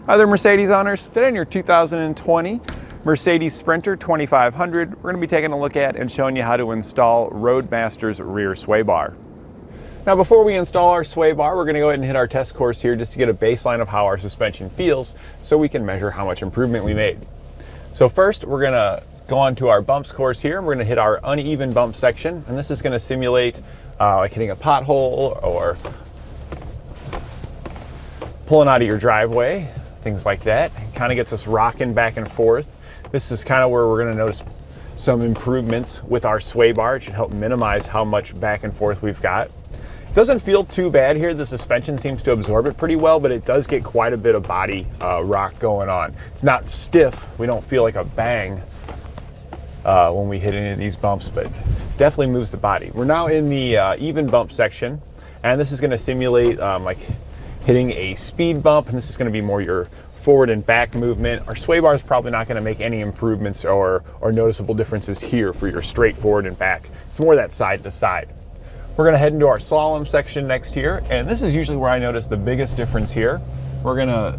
Hi there, Mercedes owners. Today in your 2020 Mercedes Sprinter 2500, we're going to be taking a look at and showing you how to install Roadmaster's Rear Sway Bar. Now before we install our sway bar, we're going to go ahead and hit our test course here just to get a baseline of how our suspension feels so we can measure how much improvement we made. So first we're going to go on to our bumps course here, and we're going to hit our uneven bump section, and this is going to simulate like hitting a pothole or pulling out of your driveway, things like that. It kind of gets us rocking back and forth. This is kind of where we're going to notice some improvements with our sway bar. It should help minimize how much back and forth we've got. It doesn't feel too bad here. The suspension seems to absorb it pretty well, but it does get quite a bit of body rock going on. It's not stiff. We don't feel like a bang when we hit any of these bumps, but definitely moves the body. We're now in the even bump section, and this is going to simulate like hitting a speed bump, and this is going to be more your forward and back movement. Our sway bar is probably not going to make any improvements or noticeable differences here for your straight forward and back. It's more that side to side. We're going to head into our slalom section next here, and this is usually where I notice the biggest difference here. We're going to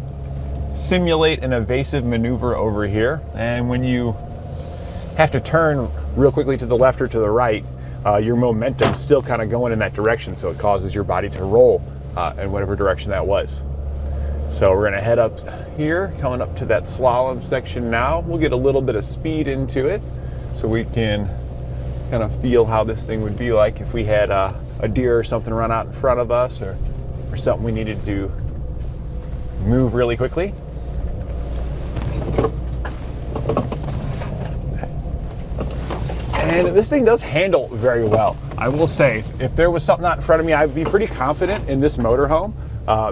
simulate an evasive maneuver over here, and when you have to turn real quickly to the left or to the right, your momentum's still kind of going in that direction, so it causes your body to roll in whatever direction that was. So we're gonna head up here, coming up to that slalom section now. We'll get a little bit of speed into it so we can kind of feel how this thing would be like if we had a deer or something run out in front of us, or something we needed to move really quickly. And this thing does handle very well. I will say, if there was something out in front of me, I'd be pretty confident in this motorhome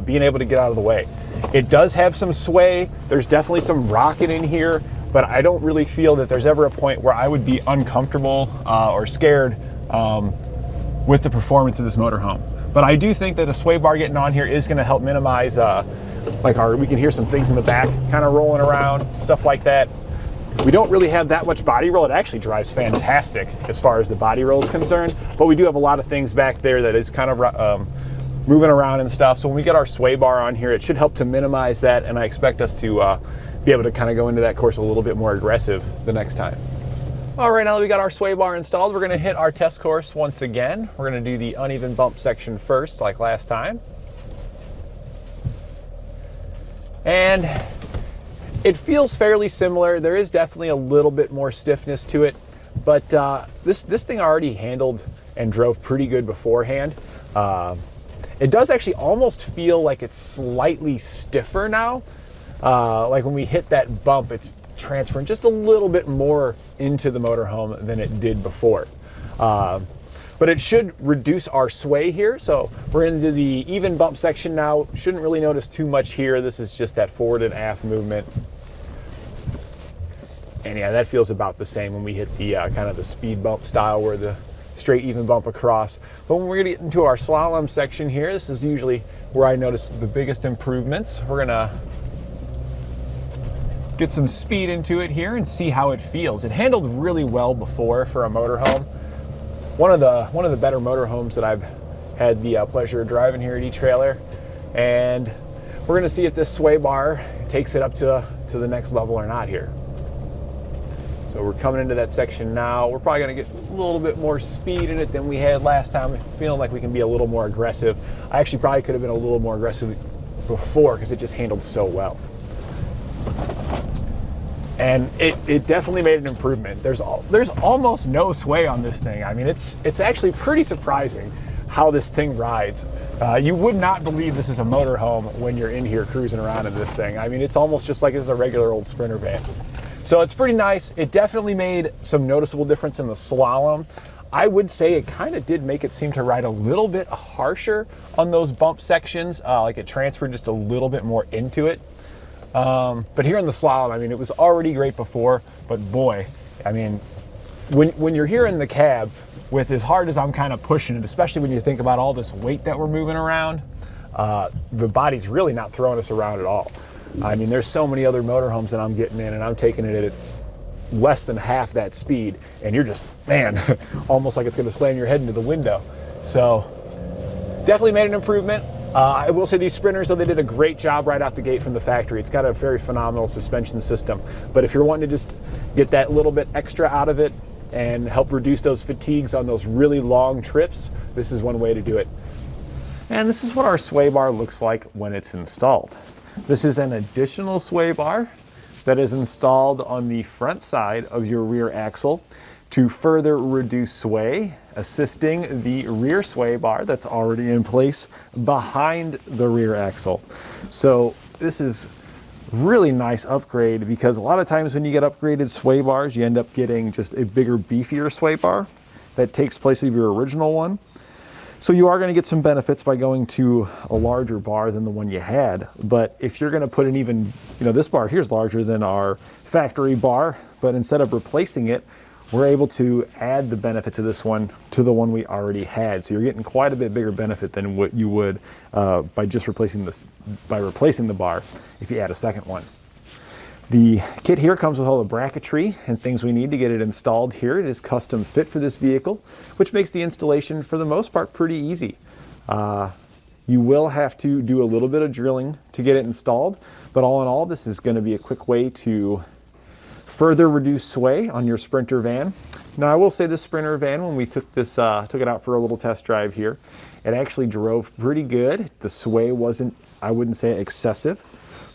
being able to get out of the way. It does have some sway. There's definitely some rocket in here, but I don't really feel that there's ever a point where I would be uncomfortable or scared with the performance of this motorhome. But I do think that a sway bar getting on here is going to help minimize we can hear some things in the back kind of rolling around, stuff like that. We don't really have that much body roll. It actually drives fantastic as far as the body roll is concerned, but we do have a lot of things back there that is kind of moving around and stuff. So when we get our sway bar on here, it should help to minimize that, and I expect us to be able to kind of go into that course a little bit more aggressive the next time. All right, now that we got our sway bar installed, we're gonna hit our test course once again. We're gonna do the uneven bump section first, like last time. And it feels fairly similar. There is definitely a little bit more stiffness to it, but this thing already handled and drove pretty good beforehand. It does actually almost feel like it's slightly stiffer now. Like when we hit that bump, it's transferring just a little bit more into the motorhome than it did before. But it should reduce our sway here. So we're into the even bump section now. Shouldn't really notice too much here. This is just that forward and aft movement. And yeah, that feels about the same when we hit the kind of the speed bump style, where the straight even bump across. But when we're gonna get into our slalom section here, this is usually where I notice the biggest improvements. We're gonna get some speed into it here and see how it feels. It handled really well before for a motorhome. One of the better motorhomes that I've had the pleasure of driving here at etrailer. And we're gonna see if this sway bar takes it up to the next level or not here. So we're coming into that section now. We're probably gonna get a little bit more speed in it than we had last time. Feeling like we can be a little more aggressive. I actually probably could have been a little more aggressive before because it just handled so well. And it definitely made an improvement. There's almost no sway on this thing. I mean, it's actually pretty surprising how this thing rides. You would not believe this is a motorhome when you're in here cruising around in this thing. I mean, it's almost just like it's a regular old Sprinter van. So it's pretty nice. It definitely made some noticeable difference in the slalom. I would say it kind of did make it seem to ride a little bit harsher on those bump sections. Like it transferred just a little bit more into it. But here in the slalom, I mean, it was already great before, but boy, I mean, when you're here in the cab with as hard as I'm kind of pushing it, especially when you think about all this weight that we're moving around, the body's really not throwing us around at all. I mean, there's so many other motorhomes that I'm getting in, and I'm taking it at less than half that speed, and you're just, man, almost like it's going to slam your head into the window. So definitely made an improvement. I will say these Sprinters, though, they did a great job right out the gate from the factory. It's got a very phenomenal suspension system. But if you're wanting to just get that little bit extra out of it and help reduce those fatigues on those really long trips, this is one way to do it. And this is what our sway bar looks like when it's installed. This is an additional sway bar that is installed on the front side of your rear axle to further reduce sway, assisting the rear sway bar that's already in place behind the rear axle. So this is really nice upgrade, because a lot of times when you get upgraded sway bars, you end up getting just a bigger, beefier sway bar that takes place of your original one. So you are going to get some benefits by going to a larger bar than the one you had. But if you're going to put an even, this bar here is larger than our factory bar, but instead of replacing it, we're able to add the benefits of this one to the one we already had. So you're getting quite a bit bigger benefit than what you would by just replacing the bar if you add a second one. The kit here comes with all the bracketry and things we need to get it installed here. It is custom fit for this vehicle, which makes the installation for the most part pretty easy. You will have to do a little bit of drilling to get it installed, but all in all, this is going to be a quick way to further reduce sway on your Sprinter van. Now, I will say this Sprinter van, when we took it out for a little test drive here, it actually drove pretty good. The sway wasn't, I wouldn't say excessive,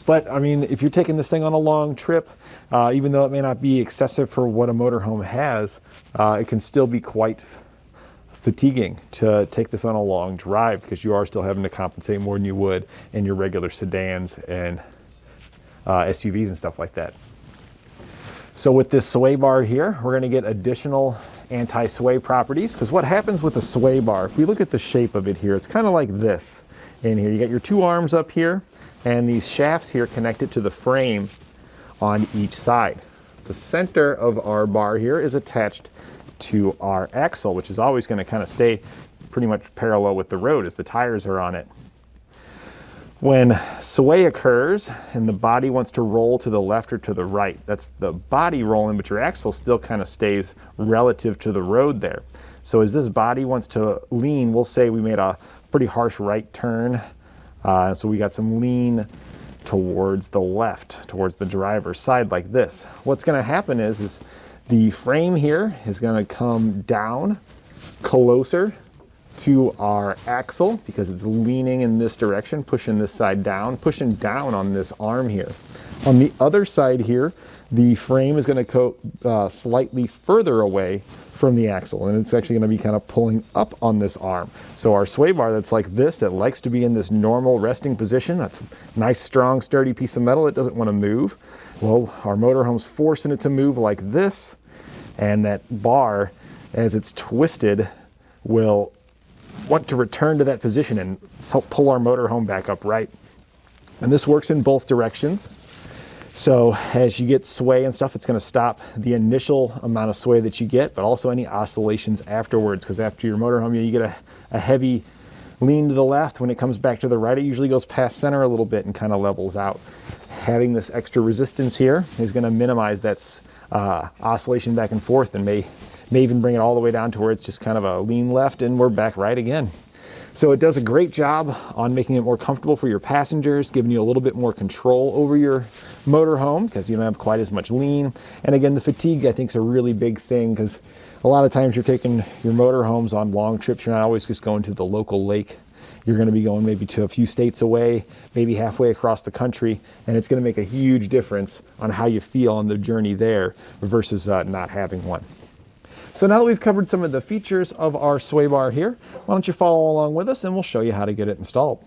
but I mean, if you're taking this thing on a long trip, even though it may not be excessive for what a motorhome has, it can still be quite fatiguing to take this on a long drive, because you are still having to compensate more than you would in your regular sedans and SUVs and stuff like that. So with this sway bar here, we're going to get additional anti-sway properties, because what happens with a sway bar, if we look at the shape of it here, it's kind of like this in here. You got your two arms up here, and these shafts here connected to the frame on each side. The center of our bar here is attached to our axle, which is always going to kind of stay pretty much parallel with the road as the tires are on it. When sway occurs and the body wants to roll to the left or to the right, that's the body rolling, but your axle still kind of stays relative to the road there. So as this body wants to lean, we'll say we made a pretty harsh right turn, so we got some lean towards the left, towards the driver's side like this. What's going to happen is the frame here is going to come down closer to our axle, because it's leaning in this direction, pushing this side down, pushing down on this arm here. On the other side here, the frame is going to go slightly further away from the axle, and it's actually going to be kind of pulling up on this arm. So our sway bar that's like this, that likes to be in this normal resting position, that's a nice, strong, sturdy piece of metal, it doesn't want to move. Well, our motorhome's forcing it to move like this, and that bar, as it's twisted, will want to return to that position and help pull our motorhome back upright. And this works in both directions. So as you get sway and stuff, it's going to stop the initial amount of sway that you get, but also any oscillations afterwards, because after your motorhome, you get a heavy lean to the left. When it comes back to the right, it usually goes past center a little bit and kind of levels out. Having this extra resistance here is going to minimize that oscillation back and forth, and may even bring it all the way down to where it's just kind of a lean left and we're back right again. So it does a great job on making it more comfortable for your passengers, giving you a little bit more control over your motorhome, because you don't have quite as much lean. And again, the fatigue, I think, is a really big thing, because a lot of times you're taking your motorhomes on long trips. You're not always just going to the local lake. You're going to be going maybe to a few states away, maybe halfway across the country, and it's going to make a huge difference on how you feel on the journey there versus not having one. So now that we've covered some of the features of our sway bar here, why don't you follow along with us and we'll show you how to get it installed.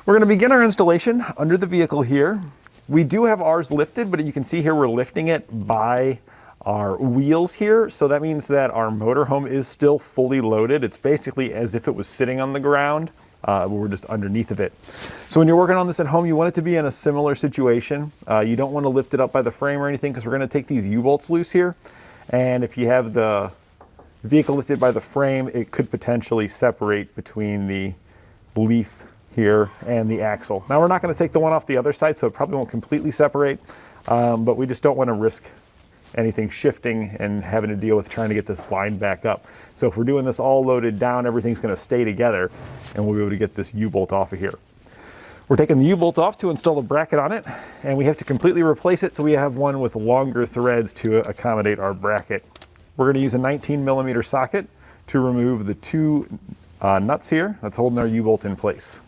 We're going to begin our installation under the vehicle here. We do have ours lifted, but you can see here we're lifting it by our wheels here. So that means that our motorhome is still fully loaded. It's basically as if it was sitting on the ground. We're just underneath of it. So when you're working on this at home, you want it to be in a similar situation. You don't want to lift it up by the frame or anything, because we're going to take these U-bolts loose here. And if you have the vehicle lifted by the frame, it could potentially separate between the leaf here and the axle. Now, we're not going to take the one off the other side, so it probably won't completely separate, but we just don't want to risk anything shifting and having to deal with trying to get this line back up. So if we're doing this all loaded down, everything's going to stay together and we'll be able to get this U-bolt off of here. We're taking the U-bolt off to install the bracket on it, and we have to completely replace it so we have one with longer threads to accommodate our bracket. We're going to use a 19mm socket to remove the two nuts here that's holding our U-bolt in place.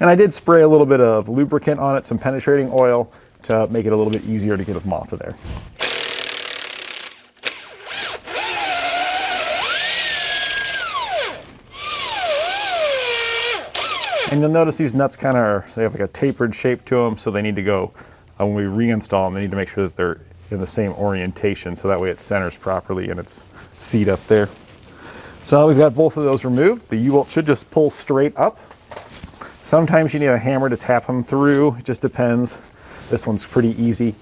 And I did spray a little bit of lubricant on it, some penetrating oil, to make it a little bit easier to get them off of there. And you'll notice these nuts kind of they have like a tapered shape to them, so they need to go, when we reinstall them, they need to make sure that they're in the same orientation, so that way it centers properly and it's seat up there. So now we've got both of those removed. The U-bolt should just pull straight up. Sometimes you need a hammer to tap them through, it just depends. This one's pretty easy.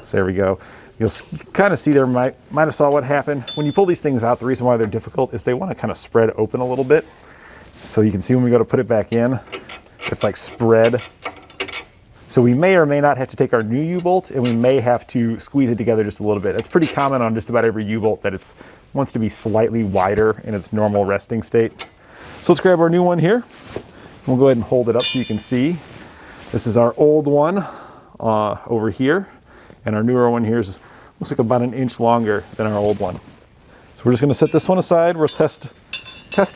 So there we go. You'll kind of see there, might have saw what happened. When you pull these things out, the reason why they're difficult is they want to kind of spread open a little bit. So you can see when we go to put it back in, it's like spread. So we may or may not have to take our new U-bolt and we may have to squeeze it together just a little bit. It's pretty common on just about every U-bolt that it wants to be slightly wider in its normal resting state. So let's grab our new one here. We'll go ahead and hold it up so you can see. This is our old one over here, and our newer one here looks like about an inch longer than our old one. So we're just going to set this one aside. We'll test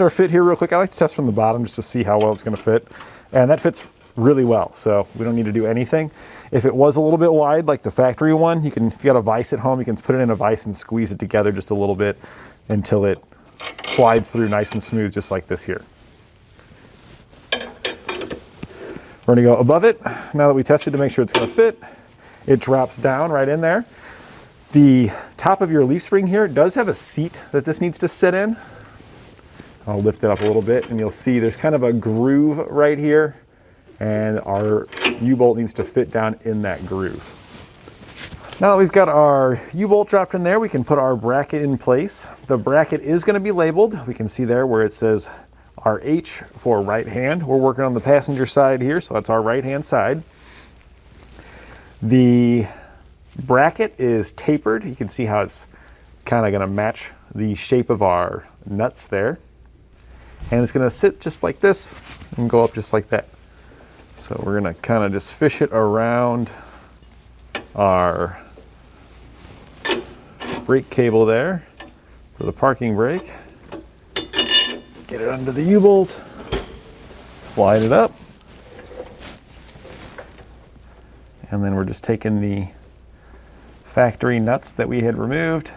our fit here real quick. I like to test from the bottom just to see how well it's going to fit, and that fits really well, so we don't need to do anything. If it was a little bit wide like the factory one, if you got a vise at home, you can put it in a vise and squeeze it together just a little bit until it slides through nice and smooth, just like this here. We're going to go above it. Now that we tested to make sure it's going to fit, it drops down right in there. The top of your leaf spring here does have a seat that this needs to sit in. I'll lift it up a little bit and you'll see there's kind of a groove right here, and our U-bolt needs to fit down in that groove. Now that we've got our U-bolt dropped in there, we can put our bracket in place. The bracket is going to be labeled. We can see there where it says RH for right hand. We're working on the passenger side here, so that's our right hand side. The bracket is tapered. You can see how it's kind of going to match the shape of our nuts there. And it's going to sit just like this and go up just like that. So we're going to kind of just fish it around our brake cable there for the parking brake. Get it under the U-bolt, slide it up, and then we're just taking the factory nuts that we had removed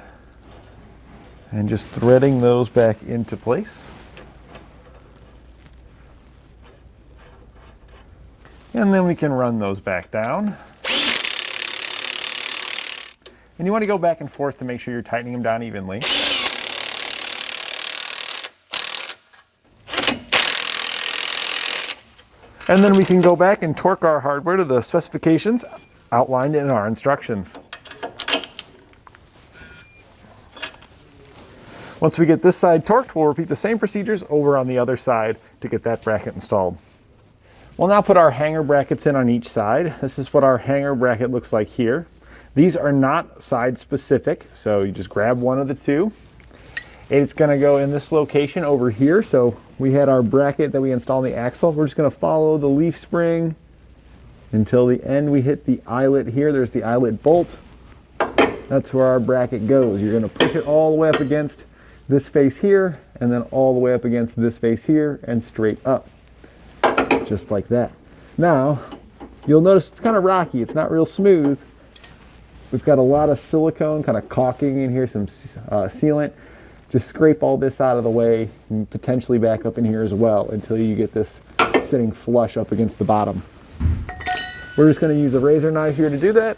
and just threading those back into place. And then we can run those back down. And you want to go back and forth to make sure you're tightening them down evenly. And then we can go back and torque our hardware to the specifications outlined in our instructions. Once we get this side torqued, we'll repeat the same procedures over on the other side to get that bracket installed. We'll now put our hanger brackets in on each side. This is what our hanger bracket looks like here. These are not side specific, so you just grab one of the two. It's going to go in this location over here. So we had our bracket that we installed in the axle. We're just going to follow the leaf spring until the end. We hit the eyelet here. There's the eyelet bolt. That's where our bracket goes. You're going to push it all the way up against this face here, and then all the way up against this face here, and straight up. Just like that. Now, you'll notice it's kind of rocky. It's not real smooth. We've got a lot of silicone kind of caulking in here, some sealant. Just scrape all this out of the way and potentially back up in here as well until you get this sitting flush up against the bottom. We're just going to use a razor knife here to do that.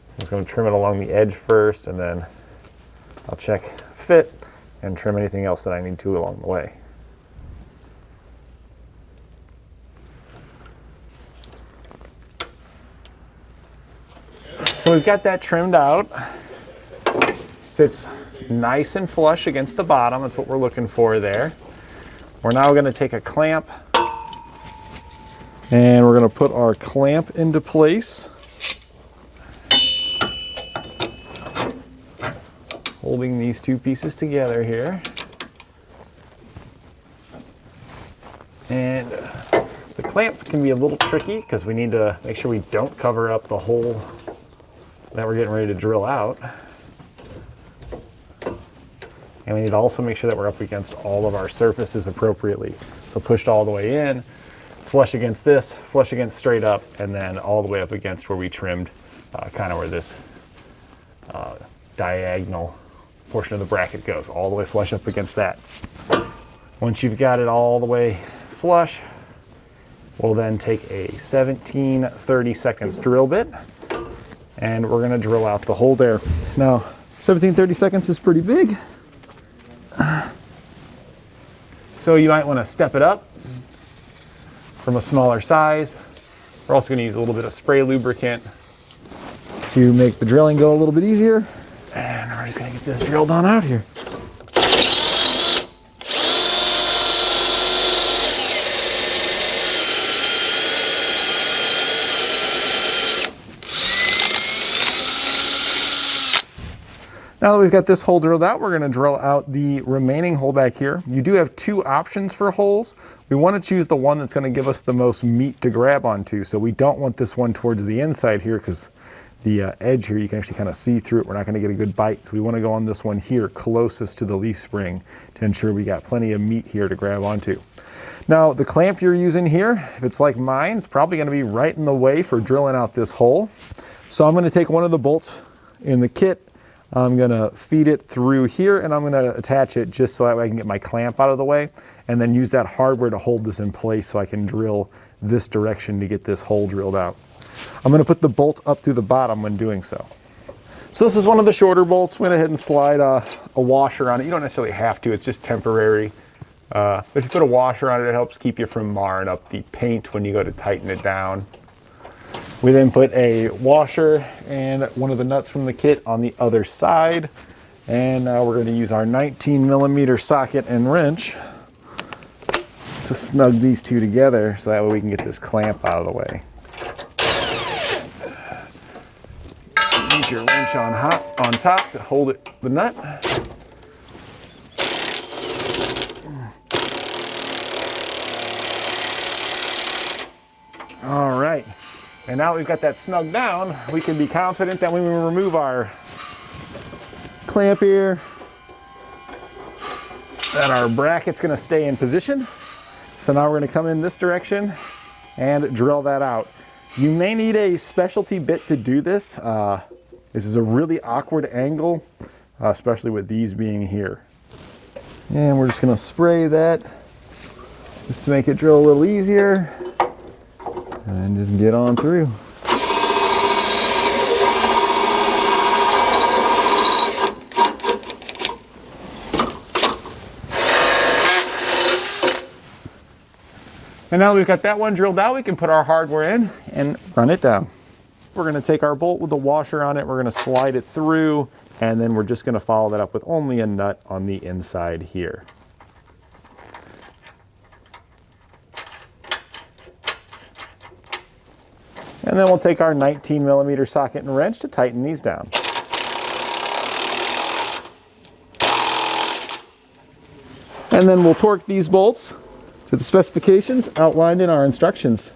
I'm just going to trim it along the edge first, and then I'll check fit and trim anything else that I need to along the way. So we've got that trimmed out. Sits nice and flush against the bottom. That's what we're looking for there. We're now going to take a clamp and we're going to put our clamp into place. Holding these two pieces together here. And the clamp can be a little tricky because we need to make sure we don't cover up the hole that we're getting ready to drill out. And we need to also make sure that we're up against all of our surfaces appropriately. So pushed all the way in, flush against this, flush against straight up, and then all the way up against where we trimmed, kind of where this diagonal portion of the bracket goes, all the way flush up against that. Once you've got it all the way flush, we'll then take a 17/32 drill bit, and we're going to drill out the hole there. Now, 17/32 is pretty big, so you might want to step it up from a smaller size. We're also going to use a little bit of spray lubricant to make the drilling go a little bit easier. And we're just going to get this drilled on out here. Now that we've got this hole drilled out, we're going to drill out the remaining hole back here. You do have two options for holes. We want to choose the one that's going to give us the most meat to grab onto. So we don't want this one towards the inside here because the edge here, you can actually kind of see through it. We're not going to get a good bite. So we want to go on this one here closest to the leaf spring to ensure we got plenty of meat here to grab onto. Now the clamp you're using here, if it's like mine, it's probably going to be right in the way for drilling out this hole. So I'm going to take one of the bolts in the kit. I'm going to feed it through here and I'm going to attach it just so that way I can get my clamp out of the way and then use that hardware to hold this in place so I can drill this direction to get this hole drilled out. I'm going to put the bolt up through the bottom when doing so. So this is one of the shorter bolts. Went ahead and slide a washer on it. You don't necessarily have to, it's just temporary. But if you put a washer on it, it helps keep you from marring up the paint when you go to tighten it down. We then put a washer and one of the nuts from the kit on the other side. And now we're going to use our 19mm socket and wrench to snug these two together so that way we can get this clamp out of the way. Use your wrench on top to hold it, the nut. All right. And now we've got that snug down, we can be confident that when we remove our clamp here, that our bracket's going to stay in position. So now we're going to come in this direction and drill that out. You may need a specialty bit to do this. This is a really awkward angle, especially with these being here. And we're just going to spray that just to make it drill a little easier. And just get on through. And now that we've got that one drilled out, we can put our hardware in and run it down. We're going to take our bolt with the washer on it, we're going to slide it through, and then we're just going to follow that up with only a nut on the inside here. And then we'll take our 19mm socket and wrench to tighten these down. And then we'll torque these bolts to the specifications outlined in our instructions.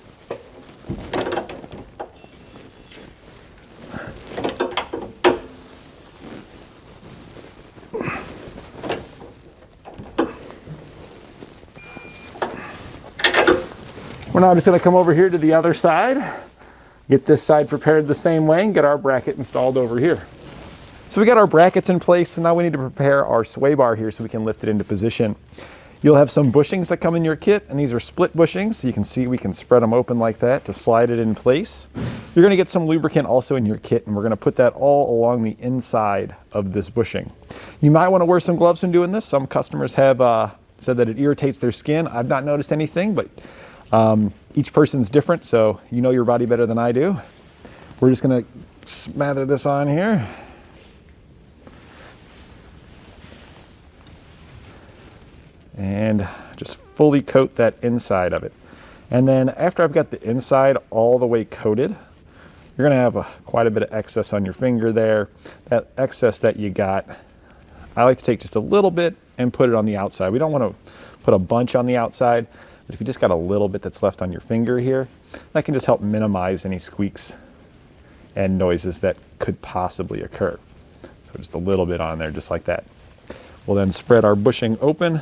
We're now just going to come over here to the other side. Get this side prepared the same way and get our bracket installed over here. So we got our brackets in place, so now we need to prepare our sway bar here so we can lift it into position. You'll have some bushings that come in your kit, and these are split bushings, so you can see we can spread them open like that to slide it in place. You're going to get some lubricant also in your kit, and we're going to put that all along the inside of this bushing. You might want to wear some gloves when doing this. Some customers have said that it irritates their skin. I've not noticed anything, but each person's different, so you know your body better than I do. We're just going to smother this on here. and just fully coat that inside of it. And then after I've got the inside all the way coated, you're gonna have quite a bit of excess on your finger there. That excess that you got, I like to take just a little bit and put it on the outside. We don't wanna put a bunch on the outside, but if you just got a little bit that's left on your finger here, that can just help minimize any squeaks and noises that could possibly occur. So just a little bit on there, just like that. We'll then spread our bushing open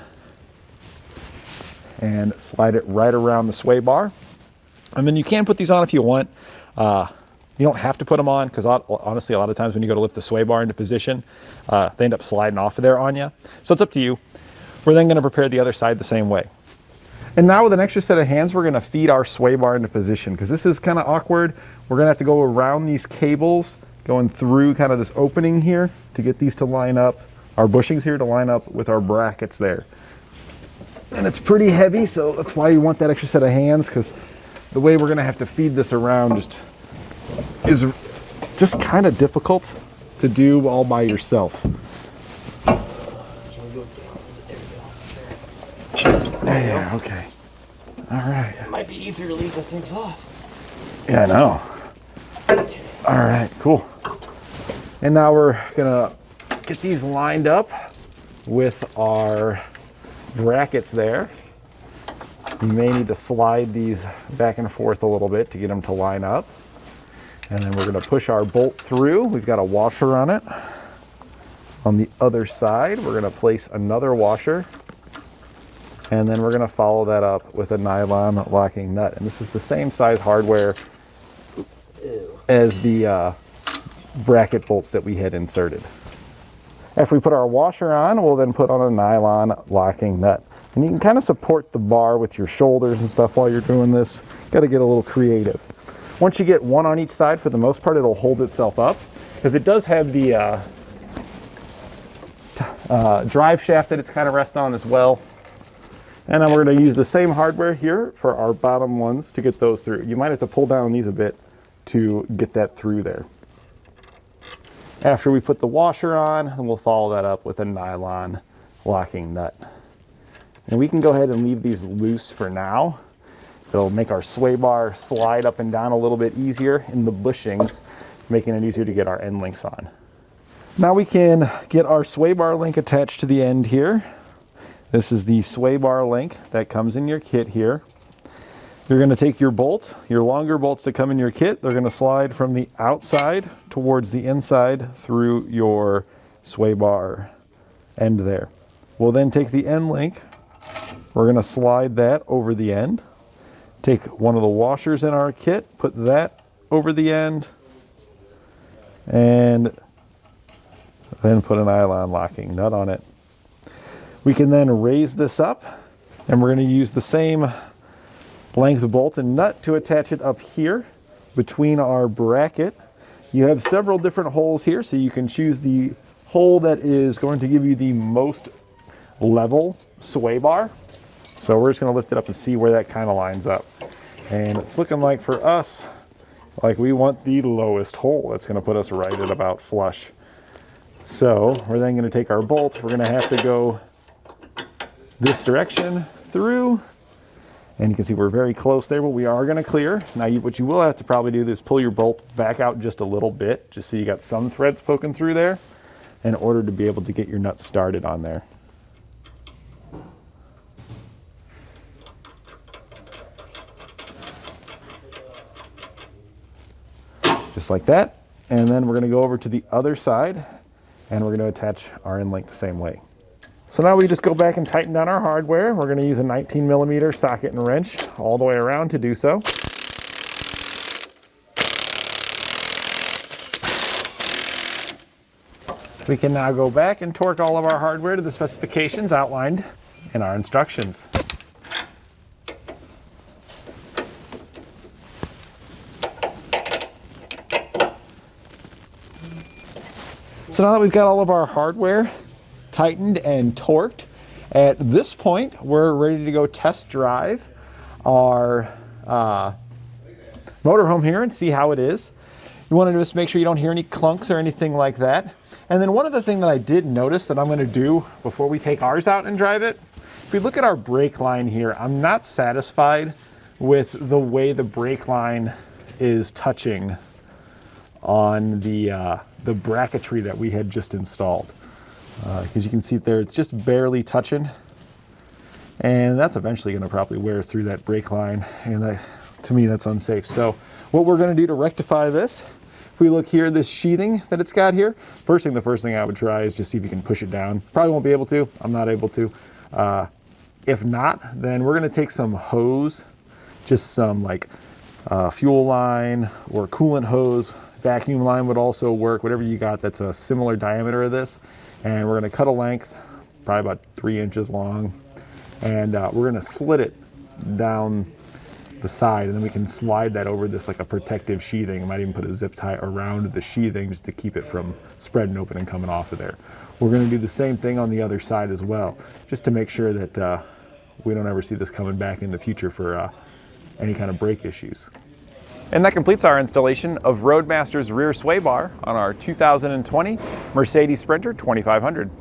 and slide it right around the sway bar. And then you can put these on if you want. You don't have to put them on, because honestly, a lot of times when you go to lift the sway bar into position, they end up sliding off of there on you. So it's up to you. We're then going to prepare the other side the same way. And now with an extra set of hands, we're going to feed our sway bar into position, because this is kind of awkward. We're going to have to go around these cables, going through kind of this opening here to get these to line up, our bushings here to line up with our brackets there. And it's pretty heavy, so that's why you want that extra set of hands, because the way we're going to have to feed this around is just kind of difficult to do all by yourself. Yeah, okay. All right. It might be easier to leave the things off. Yeah, I know. Okay. All right, cool. And now we're gonna get these lined up with our brackets there. You may need to slide these back and forth a little bit to get them to line up. And then we're gonna push our bolt through. We've got a washer on it. On the other side, we're gonna place another washer. And then we're gonna follow that up with a nylon locking nut. And this is the same size hardware as the bracket bolts that we had inserted. After we put our washer on, we'll then put on a nylon locking nut. And you can kind of support the bar with your shoulders and stuff while you're doing this. Got to get a little creative. Once you get one on each side, for the most part, it'll hold itself up, because it does have the drive shaft that it's kind of rests on as well. And then we're going to use the same hardware here for our bottom ones to get those through. You might have to pull down these a bit to get that through there. After we put the washer on, and we'll follow that up with a nylon locking nut. And we can go ahead and leave these loose for now. It'll make our sway bar slide up and down a little bit easier in the bushings, making it easier to get our end links on. Now we can get our sway bar link attached to the end here. This is the sway bar link that comes in your kit here. You're going to take your bolt, your longer bolts that come in your kit. They're going to slide from the outside towards the inside through your sway bar end there. We'll then take the end link. We're going to slide that over the end. Take one of the washers in our kit, put that over the end, and then put a nylon locking nut on it. We can then raise this up, and we're going to use the same length bolt and nut to attach it up here between our bracket. You have several different holes here, so you can choose the hole that is going to give you the most level sway bar. So we're just going to lift it up and see where that kind of lines up. And it's looking like for us, like we want the lowest hole. That's going to put us right at about flush. So we're then going to take our bolt. We're going to have to go this direction through, and you can see we're very close there, but we are going to clear. Now what you will have to probably do is pull your bolt back out just a little bit, just so you got some threads poking through there, in order to be able to get your nut started on there. Just like that. And then we're going to go over to the other side, and we're going to attach our end link the same way. So now we just go back and tighten down our hardware. We're going to use a 19mm socket and wrench all the way around to do so. We can now go back and torque all of our hardware to the specifications outlined in our instructions. So now that we've got all of our hardware tightened and torqued, at this point we're ready to go test drive our motorhome here and see how it is. You want to just make sure you don't hear any clunks or anything like that. And then one other thing that I did notice that I'm going to do before we take ours out and drive it we look at our brake line here, I'm not satisfied with the way the brake line is touching on the bracketry that we had just installed. Because you can see it there, it's just barely touching. And that's eventually going to probably wear through that brake line. And to me, that's unsafe. So what we're going to do to rectify this, if we look here, this sheathing that it's got here, the first thing I would try is just see if you can push it down. Probably won't be able to. I'm not able to. If not, then we're going to take some hose, just some like fuel line or coolant hose. Vacuum line would also work, whatever you got that's a similar diameter of this. And we're going to cut a length, probably about 3 inches long. And we're going to slit it down the side, and then we can slide that over this like a protective sheathing. I might even put a zip tie around the sheathing just to keep it from spreading open and coming off of there. We're going to do the same thing on the other side as well, just to make sure that we don't ever see this coming back in the future for any kind of brake issues. And that completes our installation of Roadmaster's rear sway bar on our 2020 Mercedes Sprinter 2500.